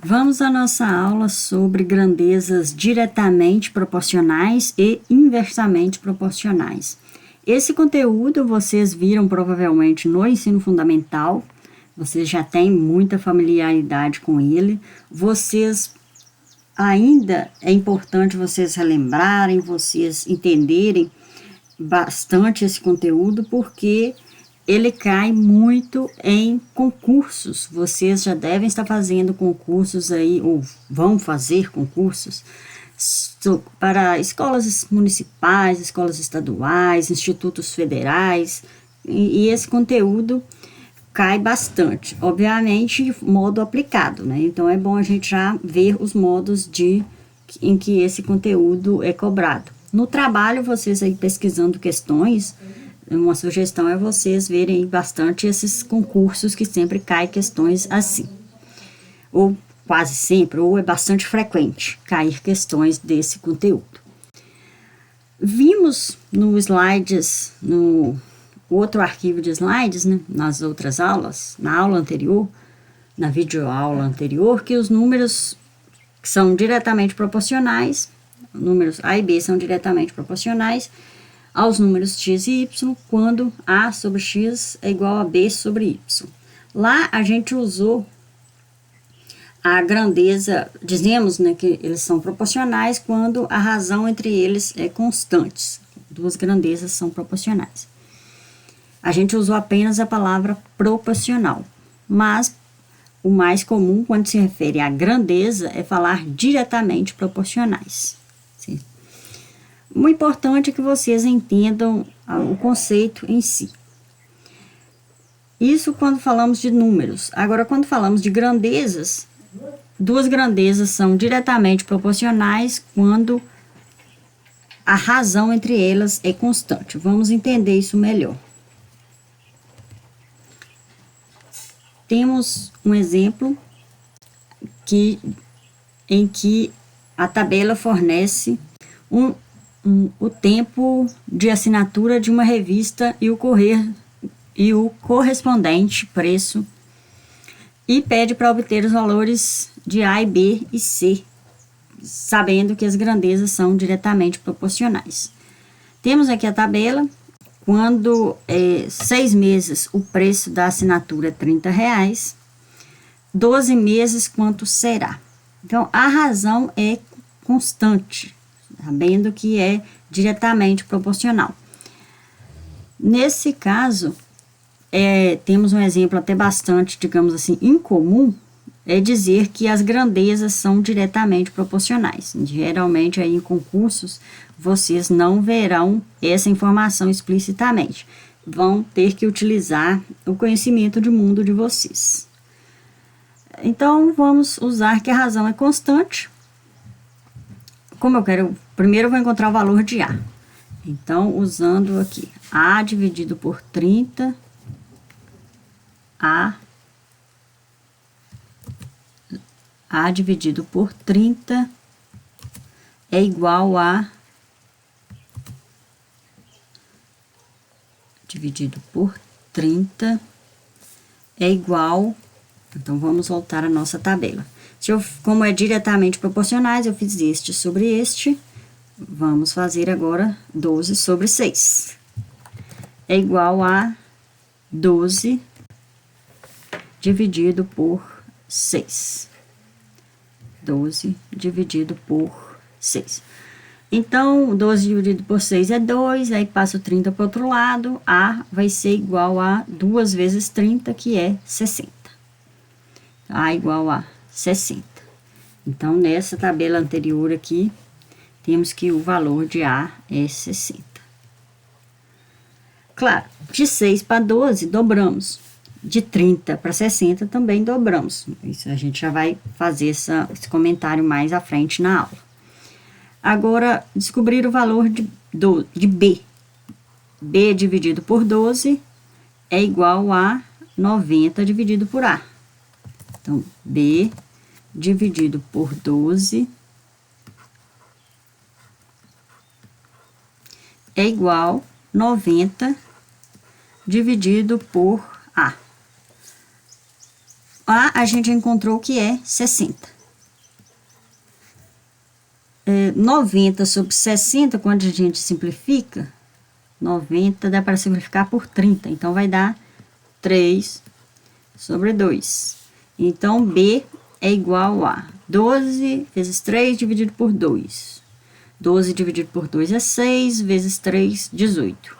Vamos à nossa aula sobre grandezas diretamente proporcionais e inversamente proporcionais. Esse conteúdo vocês viram provavelmente no ensino fundamental, vocês já têm muita familiaridade com ele, ainda é importante vocês relembrarem, vocês entenderem bastante esse conteúdo, porque ele cai muito em concursos. Vocês já devem estar fazendo concursos aí, ou vão fazer concursos para escolas municipais, escolas estaduais, institutos federais, e esse conteúdo cai bastante, obviamente de modo aplicado, né? Então é bom a gente já ver os modos em que esse conteúdo é cobrado. No trabalho, vocês aí pesquisando questões, uma sugestão é vocês verem bastante esses concursos que sempre caem questões assim. Ou quase sempre, ou é bastante frequente cair questões desse conteúdo. Vimos no slides, no outro arquivo de slides, né, nas outras aulas, na aula anterior, na videoaula anterior, que os números são diretamente proporcionais, números A e B são diretamente proporcionais aos números x e y, quando A sobre x é igual a B sobre y. Lá a gente usou a grandeza, dizemos, né, que eles são proporcionais quando a razão entre eles é constante. Duas grandezas são proporcionais. A gente usou apenas a palavra proporcional, mas o mais comum quando se refere à grandeza é falar diretamente proporcionais. Sim. O importante é que vocês entendam o conceito em si. Isso quando falamos de números. Agora, quando falamos de grandezas, duas grandezas são diretamente proporcionais quando a razão entre elas é constante. Vamos entender isso melhor. Temos um exemplo em que a tabela fornece o tempo de assinatura de uma revista e o correspondente preço, e pede para obter os valores de A, B e C, sabendo que as grandezas são diretamente proporcionais. Temos aqui a tabela. Quando 6 meses o preço da assinatura é R$30, 12 meses quanto será? Então, a razão é constante, sabendo que é diretamente proporcional. Nesse caso, temos um exemplo até bastante, digamos assim, incomum, é dizer que as grandezas são diretamente proporcionais. Geralmente, aí em concursos, vocês não verão essa informação explicitamente. Vão ter que utilizar o conhecimento de mundo de vocês. Então, vamos usar que a razão é constante. Primeiro eu vou encontrar o valor de A. Então, usando aqui, A dividido por 30, A dividido por 30 é igual a dividido por 30 é igual, então vamos voltar à nossa tabela. Como é diretamente proporcionais, eu fiz este sobre este, vamos fazer agora 12 sobre 6. É igual a 12 dividido por 6. 12 dividido por 6. Então, 12 dividido por 6 é 2, aí passa o 30 para o outro lado, A vai ser igual a 2 vezes 30, que é 60. A igual a 60. Então, nessa tabela anterior aqui, temos que o valor de A é 60. Claro, de 6 para 12, dobramos. De 30 para 60 também dobramos. Isso a gente já vai fazer esse comentário mais à frente na aula. Agora, descobrir o valor de B. B dividido por 12 é igual a 90 dividido por A. Então, B dividido por 12 é igual a 90 dividido por A. A gente encontrou que é 60. 90 sobre 60, quando a gente simplifica, 90 dá para simplificar por 30. Então, vai dar 3 sobre 2. Então, B é igual a 12 vezes 3 dividido por 2. 12 dividido por 2 é 6, vezes 3, 18.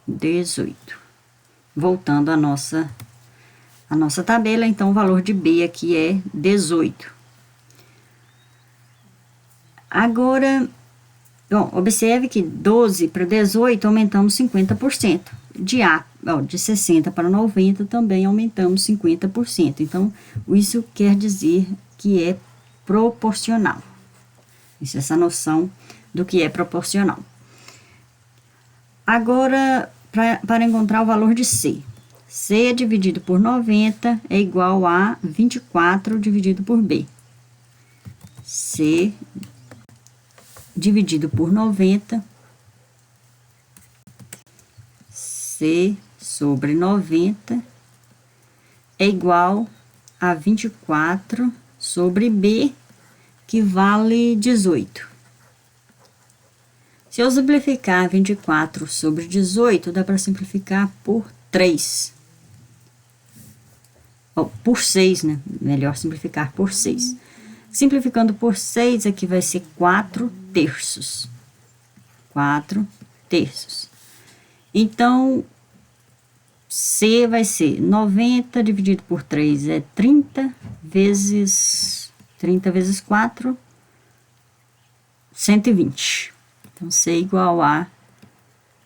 18. Voltando à nossa tabela, então o valor de B aqui é 18. Agora, bom, observe que 12 para 18 aumentamos 50%. De 60 para 90 também aumentamos 50%. Então, isso quer dizer que é proporcional. Isso é essa noção do que é proporcional. Agora, para encontrar o valor de C. C dividido por 90 é igual a 24 dividido por B. C dividido por 90, C sobre 90 é igual a 24 sobre B, que vale 18. Se eu simplificar 24 sobre 18, dá para simplificar por 3. Por 6, né? Melhor simplificar por 6. Simplificando por 6, aqui vai ser 4 terços. 4 terços. Então, C vai ser 90 dividido por 3 é 30 vezes 4, 120. Então, C é igual a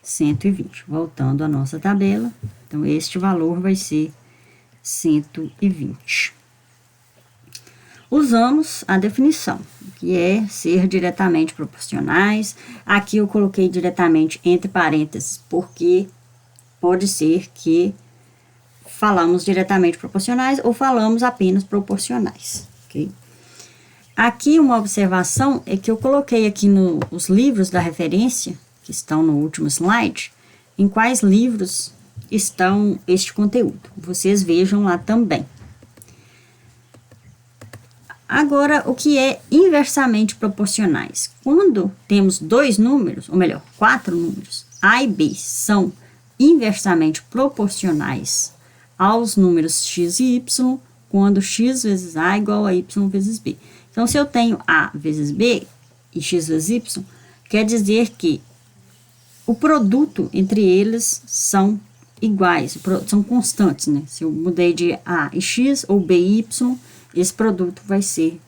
120. Voltando à nossa tabela. Então, este valor vai ser 120. Usamos a definição, que é ser diretamente proporcionais. Aqui eu coloquei diretamente entre parênteses, porque pode ser que falamos diretamente proporcionais ou falamos apenas proporcionais, ok? Aqui uma observação é que eu coloquei aqui nos livros da referência, que estão no último slide, em quais livros estão este conteúdo. Vocês vejam lá também. Agora, o que é inversamente proporcionais? Quando temos dois números, ou melhor, 4 números, A e B são inversamente proporcionais aos números x e y, quando x vezes A é igual a y vezes B. Então, se eu tenho A vezes B e x vezes y, quer dizer que o produto entre eles são iguais, são constantes, né? Se eu mudei de A e x ou B e y, esse produto vai ser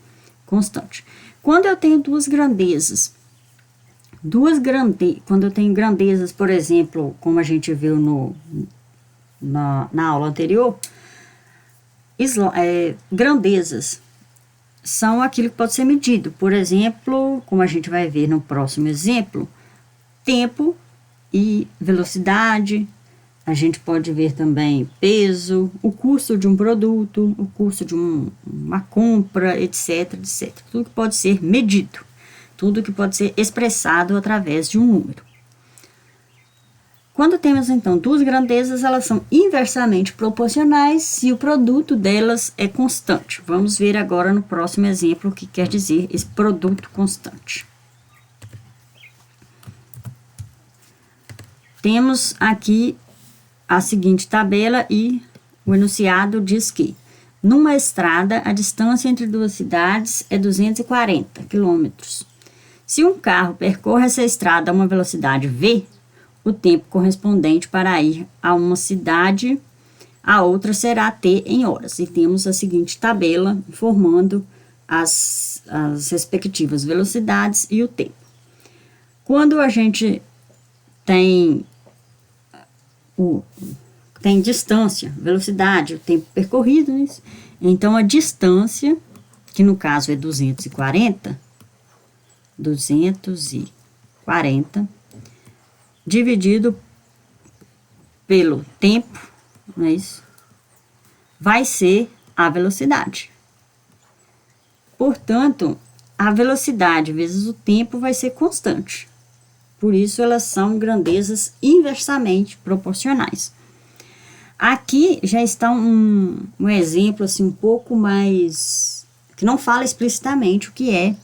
constante. Quando eu tenho duas grandezas, quando eu tenho grandezas, por exemplo, como a gente viu na aula anterior, grandezas são aquilo que pode ser medido. Por exemplo, como a gente vai ver no próximo exemplo, tempo e velocidade. A gente pode ver também peso, o custo de um produto, o custo de uma compra, etc, etc. Tudo que pode ser medido, tudo que pode ser expressado através de um número. Quando temos, então, duas grandezas, elas são inversamente proporcionais se o produto delas é constante. Vamos ver agora no próximo exemplo o que quer dizer esse produto constante. Temos aqui a seguinte tabela e o enunciado diz que numa estrada a distância entre duas cidades é 240 quilômetros. Se um carro percorre essa estrada a uma velocidade v, o tempo correspondente para ir a uma cidade a outra será t em horas. E temos a seguinte tabela informando as respectivas velocidades e o tempo. Quando a gente tem distância, velocidade, o tempo percorrido, né? Então a distância, que no caso é 240, dividido pelo tempo, não é isso? Vai ser a velocidade. Portanto, a velocidade vezes o tempo vai ser constante. Por isso, elas são grandezas inversamente proporcionais. Aqui já está um exemplo assim, um pouco mais, que não fala explicitamente o que é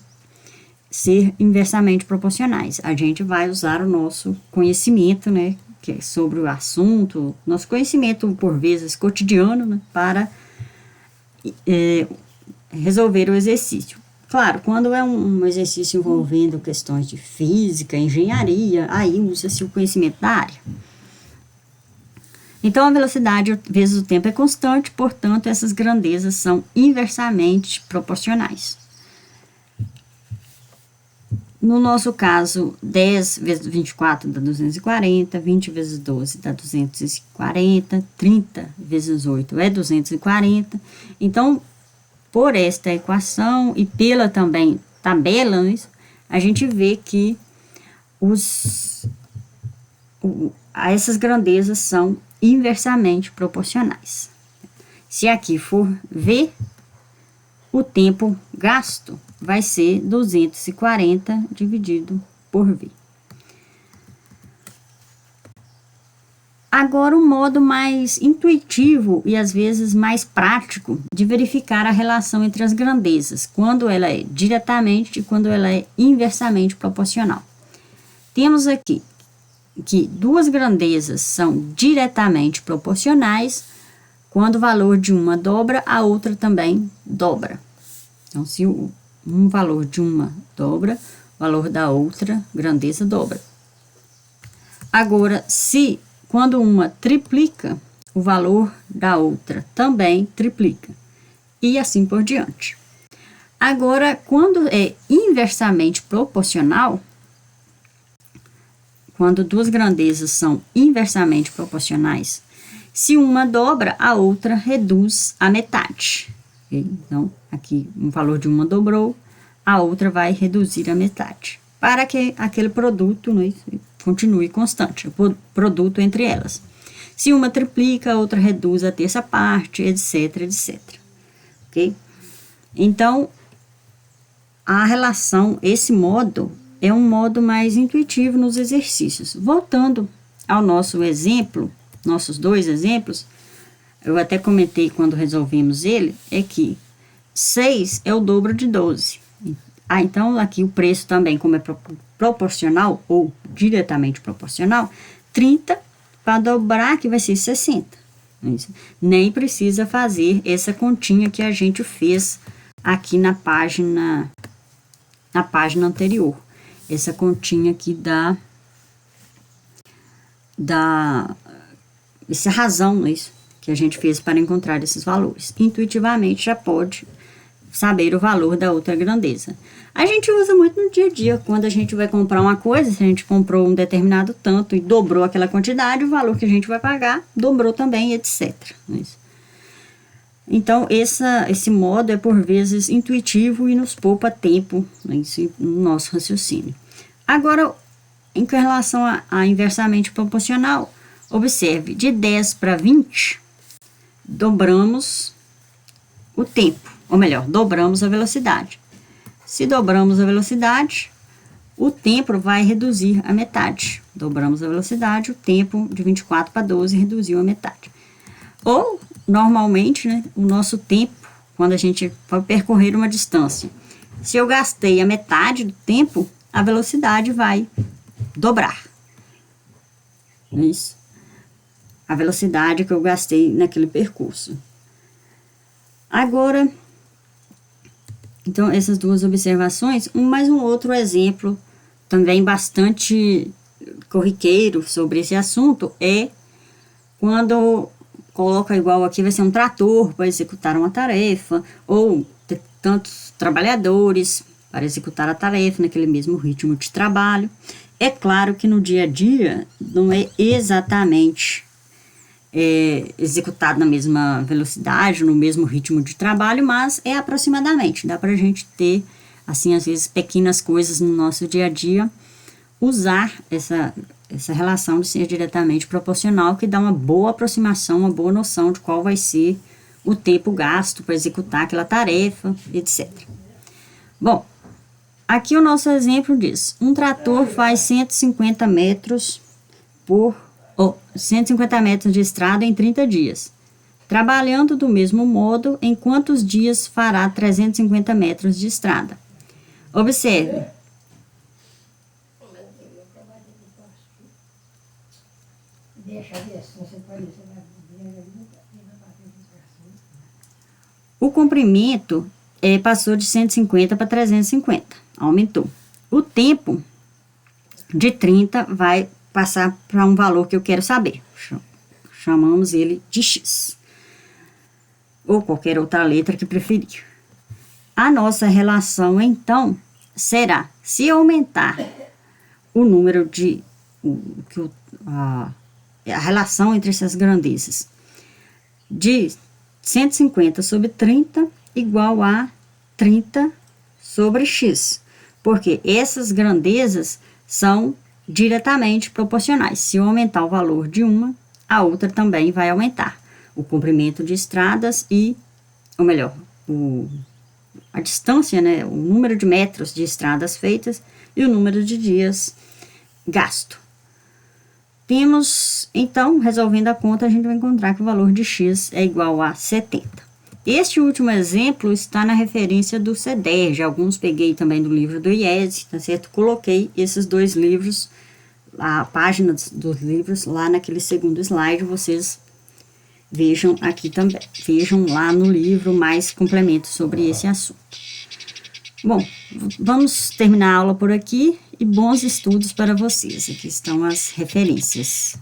ser inversamente proporcionais. A gente vai usar o nosso conhecimento, né, que é sobre o assunto, nosso conhecimento, por vezes, cotidiano, né, para resolver o exercício. Claro, quando é um exercício envolvendo questões de física, engenharia, aí usa-se o conhecimento da área. Então, a velocidade vezes o tempo é constante, portanto, essas grandezas são inversamente proporcionais. No nosso caso, 10 vezes 24 dá 240, 20 vezes 12 dá 240, 30 vezes 8 é 240. Então, por esta equação e pela também tabela, a gente vê que essas grandezas são inversamente proporcionais. Se aqui for V, o tempo gasto vai ser 240 dividido por V. Agora, um modo mais intuitivo e às vezes mais prático de verificar a relação entre as grandezas, quando ela é diretamente e quando ela é inversamente proporcional. Temos aqui que duas grandezas são diretamente proporcionais quando o valor de uma dobra, a outra também dobra. Então, se um valor de uma dobra, o valor da outra grandeza dobra. Agora, se quando uma triplica, o valor da outra também triplica. E assim por diante. Agora, quando é inversamente proporcional, quando duas grandezas são inversamente proporcionais, se uma dobra, a outra reduz a metade. Então, aqui um valor de uma dobrou, a outra vai reduzir a metade, para que aquele produto, né, continue constante, o produto entre elas. Se uma triplica, a outra reduz a terça parte, etc, etc. Ok? Então, a relação, esse modo, é um modo mais intuitivo nos exercícios. Voltando ao nosso exemplo, nossos dois exemplos, eu até comentei quando resolvemos ele, é que 6 é o dobro de 12. Então, aqui o preço também, como é proporcional ou diretamente proporcional, 30 para dobrar, que vai ser 60. Nem precisa fazer essa continha que a gente fez aqui na página anterior. Essa continha aqui essa razão, não é isso? Que a gente fez para encontrar esses valores. Intuitivamente já pode saber o valor da outra grandeza. A gente usa muito no dia a dia, quando a gente vai comprar uma coisa, se a gente comprou um determinado tanto e dobrou aquela quantidade, o valor que a gente vai pagar dobrou também, etc. Então, esse modo é por vezes intuitivo e nos poupa tempo, no nosso raciocínio. Agora, em relação a inversamente proporcional, observe, de 10 para 20, dobramos o tempo, ou melhor, dobramos a velocidade. Se dobramos a velocidade, o tempo vai reduzir a metade. Dobramos a velocidade, o tempo de 24 para 12 reduziu a metade. Ou, normalmente, né, o nosso tempo, quando a gente vai percorrer uma distância, se eu gastei a metade do tempo, a velocidade vai dobrar. Isso. A velocidade que eu gastei naquele percurso. Agora, então, essas duas observações, mais um outro exemplo, também bastante corriqueiro sobre esse assunto, é quando coloca igual aqui, vai ser um trator para executar uma tarefa, ou tantos trabalhadores para executar a tarefa naquele mesmo ritmo de trabalho. É claro que no dia a dia não é exatamente executado na mesma velocidade, no mesmo ritmo de trabalho, mas é aproximadamente. Dá para a gente ter, assim, às vezes, pequenas coisas no nosso dia a dia, usar essa relação de ser diretamente proporcional, que dá uma boa aproximação, uma boa noção de qual vai ser o tempo gasto para executar aquela tarefa, etc. Bom, aqui o nosso exemplo diz, um trator faz 150 metros por ou 150 metros de estrada em 30 dias. Trabalhando do mesmo modo, em quantos dias fará 350 metros de estrada? Observe. O comprimento passou de 150 para 350, aumentou. O tempo de 30 vai passar para um valor que eu quero saber. Chamamos ele de X. Ou qualquer outra letra que preferir. A nossa relação, então, será, se aumentar o número de... a relação entre essas grandezas de 150 sobre 30 igual a 30 sobre X. Porque essas grandezas são diretamente proporcionais. Se eu aumentar o valor de uma, a outra também vai aumentar. O comprimento de estradas ou melhor, a distância, né, o número de metros de estradas feitas e o número de dias gasto. Temos, então, resolvendo a conta, a gente vai encontrar que o valor de X é igual a 70. Este último exemplo está na referência do CEDERJ, alguns peguei também do livro do IES, tá certo? Coloquei esses dois livros, a página dos livros, lá naquele segundo slide, vocês vejam aqui também, vejam lá no livro mais complementos sobre esse assunto. Bom, vamos terminar a aula por aqui e bons estudos para vocês. Aqui estão as referências.